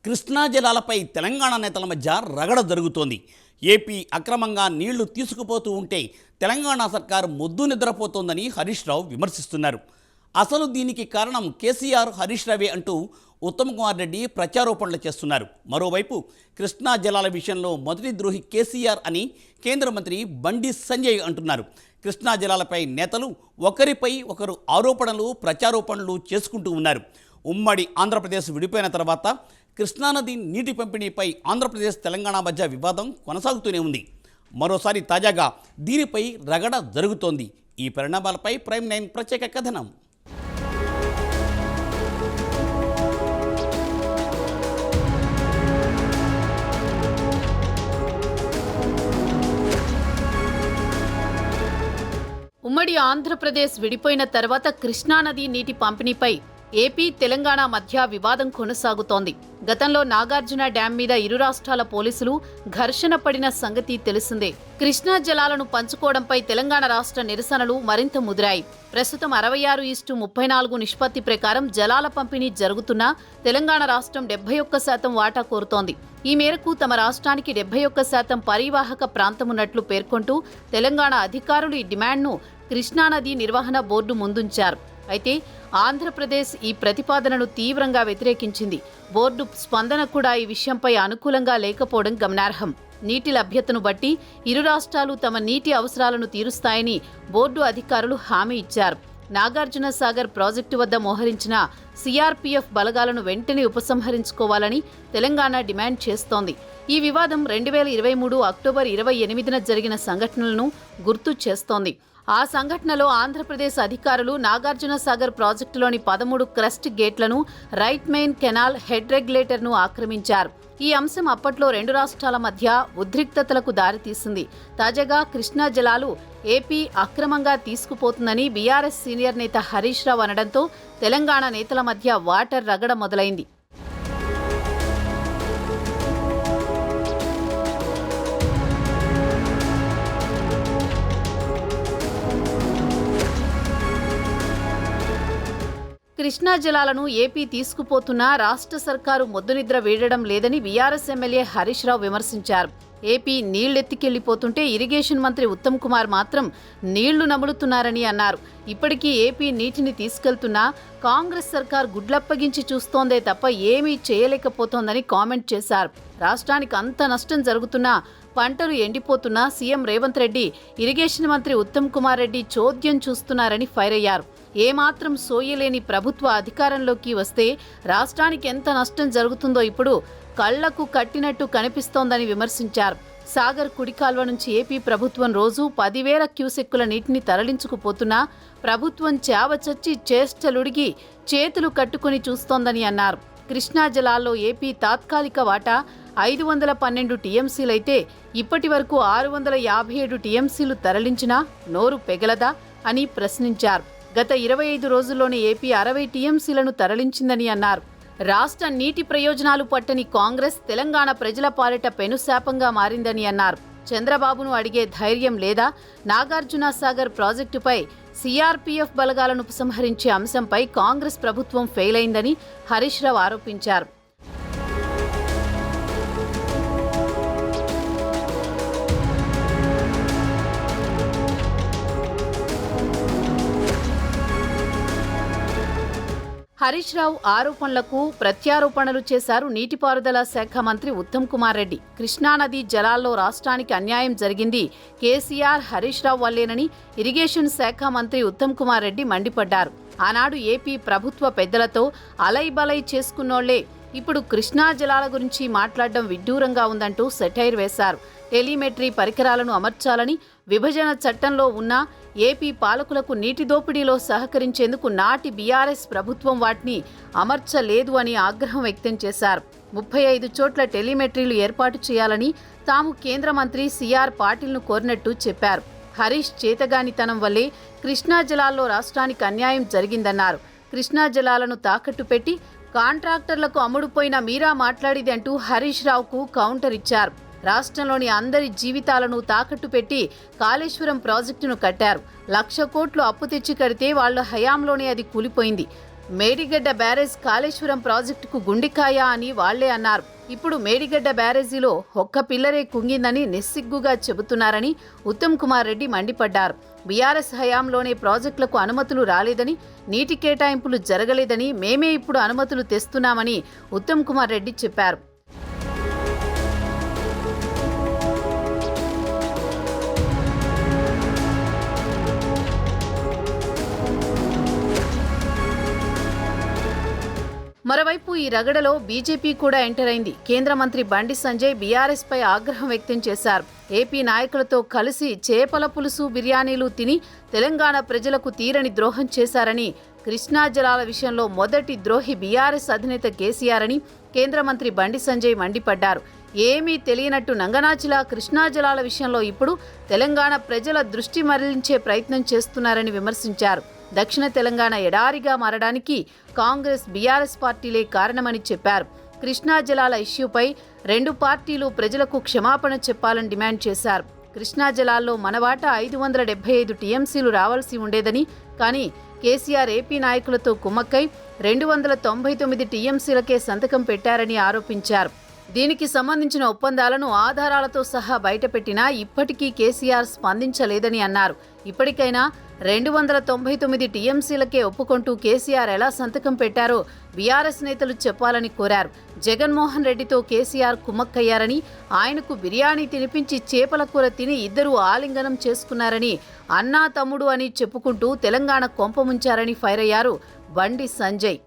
కృష్ణా జలాలపై తెలంగాణ నేతల మధ్య రగడ జరుగుతోంది. ఏపీ అక్రమంగా నీళ్లు తీసుకుపోతూ ఉంటే తెలంగాణ సర్కారు మొద్దు నిద్రపోతోందని హరీష్ రావు విమర్శిస్తున్నారు. అసలు దీనికి కారణం కేసీఆర్, హరీష్ రావే అంటూ ఉత్తమ్ కుమార్ రెడ్డి ప్రచారోపణలు చేస్తున్నారు. మరోవైపు కృష్ణా జలాల విషయంలో మొదటి ద్రోహి కేసీఆర్ అని కేంద్ర మంత్రి బండి సంజయ్ అంటున్నారు. కృష్ణా జలాలపై నేతలు ఒకరిపై ఒకరు ఆరోపణలు, ప్రచారోపణలు చేసుకుంటూ ఉన్నారు. ఉమ్మడి ఆంధ్రప్రదేశ్ విడిపోయిన తర్వాత కృష్ణానది నీటి పంపిణీపై ఆంధ్రప్రదేశ్, తెలంగాణ మధ్య వివాదం కొనసాగుతూనే ఉంది. మరోసారి తాజాగా దీనిపై రగడ జరుగుతోంది. ఈ పరిణామాలపై ప్రైమ్ 9 ప్రత్యేక కథనం. ఉమ్మడి ఆంధ్రప్రదేశ్ విడిపోయిన తర్వాత కృష్ణానది నీటి పంపిణీపై ఏపీ, తెలంగాణ మధ్య వివాదం కొనసాగుతోంది. గతంలో నాగార్జున డ్యాం మీద ఇరు రాష్ట్రాల పోలీసులు ఘర్షణ పడిన సంగతి తెలిసిందే. కృష్ణా జలాలను పంచుకోవడంపై తెలంగాణ రాష్ట్ర నిరసనలు మరింత ముదిరాయి. ప్రస్తుతం 66:34 నిష్పత్తి ప్రకారం జలాల పంపిణీ జరుగుతున్నా తెలంగాణ రాష్ట్రం 71% వాటా కోరుతోంది. ఈ మేరకు తమ రాష్ట్రానికి 71% పరివాహక ప్రాంతమున్నట్లు పేర్కొంటూ తెలంగాణ అధికారులు ఈ డిమాండ్ను కృష్ణానది నిర్వహణ బోర్డు ముందుంచారు. అయితే ఆంధ్రప్రదేశ్ ఈ ప్రతిపాదనను తీవ్రంగా వ్యతిరేకించింది. బోర్డు స్పందన కూడా ఈ విషయంపై అనుకూలంగా లేకపోవడం గమనార్హం. నీటి లభ్యతను బట్టి ఇరు రాష్ట్రాలు తమ నీటి అవసరాలను తీరుస్తాయని బోర్డు అధికారులు హామీ ఇచ్చారు. నాగార్జున సాగర్ ప్రాజెక్టు వద్ద మోహరించిన సిఆర్పీఎఫ్ బలగాలను వెంటనే ఉపసంహరించుకోవాలని తెలంగాణ డిమాండ్ చేస్తోంది. ఈ వివాదం 2023 అక్టోబర్ 28న జరిగిన సంఘటనలను గుర్తు చేస్తోంది. ఆ సంఘటనలో ఆంధ్రప్రదేశ్ అధికారులు నాగార్జున సాగర్ ప్రాజెక్టులోని 13 క్రస్ట్ గేట్లను, రైట్ మెయిన్ కెనాల్ హెడ్ రెగ్యులేటర్ను ఆక్రమించారు. ఈ అంశం అప్పట్లో రెండు రాష్ట్రాల మధ్య ఉద్రిక్తతలకు దారితీసింది. తాజాగా కృష్ణా జలాలు ఏపీ అక్రమంగా తీసుకుపోతుందని బీఆర్ఎస్ సీనియర్ నేత హరీష్ రావు అనడంతో తెలంగాణ నేతల మధ్య వాటర్ రగడ మొదలైంది. కృష్ణా జలాలను ఏపీ తీసుకుపోతున్నా రాష్ట్ర సర్కారు మొద్దునిద్ర వీడడం లేదని బీఆర్ఎస్ ఎమ్మెల్యే హరీష్ రావు విమర్శించారు. ఏపీ నీళ్లెత్తికెళ్లిపోతుంటే ఇరిగేషన్ మంత్రి ఉత్తమ్ కుమార్ మాత్రం నీళ్లు నములుతున్నారని అన్నారు. ఇప్పటికీ ఏపీ నీటిని తీసుకెళ్తున్నా కాంగ్రెస్ సర్కార్ గుడ్లప్పగించి చూస్తోందే తప్ప ఏమీ చేయలేకపోతోందని కామెంట్ చేశారు. రాష్ట్రానికి అంత నష్టం జరుగుతున్నా, పంటలు ఎండిపోతున్నా సీఎం రేవంత్ రెడ్డి, ఇరిగేషన్ మంత్రి ఉత్తమ్ కుమార్ రెడ్డి చోద్యం చూస్తున్నారని ఫైర్ అయ్యారు. ఏమాత్రం సోయలేని ప్రభుత్వ అధికారంలోకి వస్తే రాష్ట్రానికి ఎంత నష్టం జరుగుతుందో ఇప్పుడు కళ్లకు కట్టినట్టు కనిపిస్తోందని విమర్శించారు. సాగర్ కుడికాల్వ నుంచి ఏపీ ప్రభుత్వం రోజు 10,000 క్యూసెక్కుల నీటిని తరలించుకుపోతున్నా ప్రభుత్వం చావచచ్చి చేష్టలుడిగి చేతులు కట్టుకుని చూస్తోందని అన్నారు. కృష్ణా జలాల్లో ఏపీ తాత్కాలిక వాటా 512 టీఎంసీలైతే ఇప్పటి వరకు 657 టీఎంసీలు తరలించినా నోరు పెగలదా అని ప్రశ్నించారు. గత 25 రోజుల్లోనే ఏపీ 60 టీఎంసీలను తరలించిందని అన్నారు. రాష్ట్ర నీటి ప్రయోజనాలు పట్టని కాంగ్రెస్ తెలంగాణ ప్రజల పాలిట పెనుశాపంగా మారిందని అన్నారు. చంద్రబాబును అడిగే ధైర్యం లేదా? నాగార్జున సాగర్ ప్రాజెక్టుపై సిఆర్పీఎఫ్ బలగాలను ఉపసంహరించే అంశంపై కాంగ్రెస్ ప్రభుత్వం ఫెయిల్ అయిందని హరీష్ రావు ఆరోపించారు. హరీష్ రావు ఆరోపణలకు ప్రత్యారోపణలు చేశారు నీటిపారుదల శాఖ మంత్రి ఉత్తమ్ కుమార్ రెడ్డి. కృష్ణానది జలాల్లో రాష్ట్రానికి అన్యాయం జరిగింది కేసీఆర్, హరీష్ రావు వల్లేనని ఇరిగేషన్ శాఖ మంత్రి ఉత్తమ్ కుమార్ రెడ్డి మండిపడ్డారు. ఆనాడు ఏపీ ప్రభుత్వ పెద్దలతో అలైబలై చేసుకున్నోళ్లే ఇప్పుడు కృష్ణా జలాల గురించి మాట్లాడడం విడ్డూరంగా ఉందంటూ సెటైర్ వేశారు. టెలిమెట్రీ పరికరాలను అమర్చాలని విభజన చట్టంలో ఉన్న ఏపీ పాలకులకు నీటి దోపిడీలో సహకరించేందుకు నాటి బీఆర్ఎస్ ప్రభుత్వం వాటిని అమర్చలేదు అని ఆగ్రహం వ్యక్తం చేశారు. 35 చోట్ల టెలిమెట్రీలు ఏర్పాటు చేయాలని తాము కేంద్ర మంత్రి సిఆర్ పాటిల్ను కోరినట్టు చెప్పారు. హరీష్ చేతగానితనం వల్లే కృష్ణా జలాల్లో రాష్ట్రానికి అన్యాయం జరిగిందన్నారు. కృష్ణా జలాలను తాకట్టు పెట్టి కాంట్రాక్టర్లకు అమ్ముడుపోయిన మీరా మాట్లాడిది అంటూ హరీష్ రావుకు కౌంటర్ ఇచ్చారు. రాష్ట్రంలోని అందరి జీవితాలను తాకట్టు పెట్టి కాళేశ్వరం ప్రాజెక్టును కట్టారు. 1,00,000 కోట్లు అప్పు తెచ్చి కడితే వాళ్ల హయాంలోనే అది కూలిపోయింది. మేడిగడ్డ బ్యారేజ్ కాళేశ్వరం ప్రాజెక్టుకు గుండికాయ అని వాళ్లే అన్నారు. ఇప్పుడు మేడిగడ్డ బ్యారేజీలో ఒక్క పిల్లరే కుంగిందని నిస్సిగ్గుగా చెబుతున్నారని ఉత్తమ్ కుమార్ రెడ్డి మండిపడ్డారు. బీఆర్ఎస్ హయాంలోనే ప్రాజెక్టులకు అనుమతులు రాలేదని, నీటి కేటాయింపులు జరగలేదని, మేమే ఇప్పుడు అనుమతులు తెస్తున్నామని ఉత్తమ్ కుమార్ రెడ్డి చెప్పారు. మరోవైపు ఈ రగడలో బీజేపీ కూడా ఎంటర్ అయింది. కేంద్ర మంత్రి బండి సంజయ్ బీఆర్ఎస్ పై ఆగ్రహం వ్యక్తం చేశారు. ఏపీ నాయకులతో కలిసి చేపల పులుసు, బిర్యానీలు తిని తెలంగాణ ప్రజలకు తీరని ద్రోహం చేశారని, కృష్ణా జలాల విషయంలో మొదటి ద్రోహి బీఆర్ఎస్ అధినేత కేసీఆర్ అని కేంద్ర మంత్రి బండి సంజయ్ మండిపడ్డారు. ఏమీ తెలియనట్టు నంగనాచిలా కృష్ణా జలాల విషయంలో ఇప్పుడు తెలంగాణ ప్రజల దృష్టి మరలించే ప్రయత్నం చేస్తున్నారని విమర్శించారు. దక్షిణ తెలంగాణ ఎడారిగా మారడానికి కాంగ్రెస్, బీఆర్ఎస్ పార్టీలే కారణమని చెప్పారు. కృష్ణా జలాల ఇష్యూపై రెండు పార్టీలు ప్రజలకు క్షమాపణ చెప్పాలని డిమాండ్ చేశారు. కృష్ణా జలాల్లో మన వాటా 575 టీఎంసీలు రావాల్సి ఉండేదని, కానీ కేసీఆర్ ఏపీ నాయకులతో కుమ్మక్కై 299 టీఎంసీలకే సంతకం పెట్టారని ఆరోపించారు. దీనికి సంబంధించిన ఒప్పందాలను ఆధారాలతో సహా బయటపెట్టినా ఇప్పటికీ కేసీఆర్ స్పందించలేదని అన్నారు. ఇప్పటికైనా 299 టీఎంసీలకే ఒప్పుకుంటూ కేసీఆర్ ఎలా సంతకం పెట్టారో బీఆర్ఎస్ నేతలు చెప్పాలని కోరారు. జగన్మోహన్ రెడ్డితో కేసీఆర్ కుమ్మక్కయ్యారని, ఆయనకు బిర్యానీ తినిపించి చేపల కూర తిని ఇద్దరూ ఆలింగనం చేసుకున్నారని, అన్నా తమ్ముడు అని చెప్పుకుంటూ తెలంగాణ కొంపముంచారని ఫైర్ అయ్యారు బండి సంజయ్.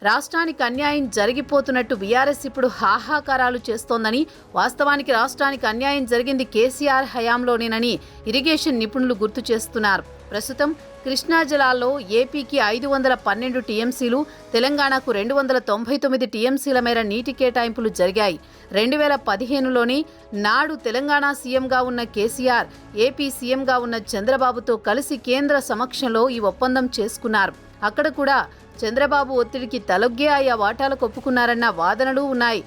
రాష్ట్రానికి అన్యాయం జరిగిపోతున్నట్టు బీఆర్ఎస్ ఇప్పుడు హాహాకారాలు చేస్తోందని, వాస్తవానికి రాష్ట్రానికి అన్యాయం జరిగింది కేసీఆర్ హయాంలోనేనని ఇరిగేషన్ నిపుణులు గుర్తు చేస్తున్నారు. ప్రస్తుతం కృష్ణా జలాల్లో ఏపీకి 512 టీఎంసీలు, తెలంగాణకు 299 టీఎంసీల మేర నీటి కేటాయింపులు జరిగాయి. 2015లోనే నాడు తెలంగాణ సీఎంగా ఉన్న కేసీఆర్, ఏపీ సీఎంగా ఉన్న చంద్రబాబుతో కలిసి కేంద్ర సమక్షంలో ఈ ఒప్పందం చేసుకున్నారు. అక్కడ కూడా చంద్రబాబు ఒత్తిడికి తలొగ్గే ఆయా వాటాలకు ఒప్పుకున్నారన్న వాదనలు ఉన్నాయి.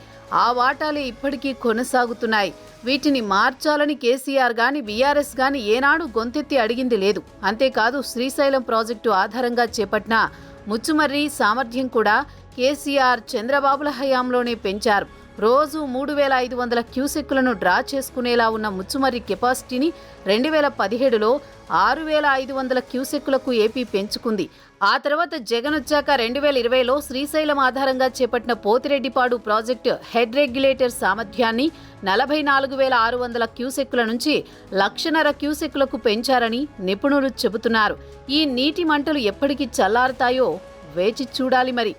ఆ వాటాలే ఇప్పటికీ కొనసాగుతున్నాయి. వీటిని మార్చాలని కేసీఆర్ గాని, బీఆర్ఎస్ గాని ఏనాడు గొంతెత్తి అడిగింది లేదు. అంతేకాదు, శ్రీశైలం ప్రాజెక్టు ఆధారంగా చేపట్టిన ముచ్చుమర్రి సామర్థ్యం కూడా కేసీఆర్, చంద్రబాబుల హయాంలోనే పెంచారు. రోజు 3500 క్యూసెక్కులను డ్రా చేసుకునేలా ఉన్న ముచ్చుమర్రి కెపాసిటీని 2017లో 6500 క్యూసెక్కులకు ఏపీ పెంచుకుంది. ఆ తర్వాత జగన్ వచ్చాక 2020లో శ్రీశైలం ఆధారంగా చేపట్టిన పోతిరెడ్డిపాడు ప్రాజెక్టు హెడ్ రెగ్యులేటర్ సామర్థ్యాన్ని 44,600 క్యూసెక్కుల నుంచి 1,50,000 క్యూసెక్కులకు పెంచారని నిపుణులు చెబుతున్నారు. ఈ నీటి మంటలు ఎప్పటికి చల్లారుతాయో వేచి చూడాలి మరి.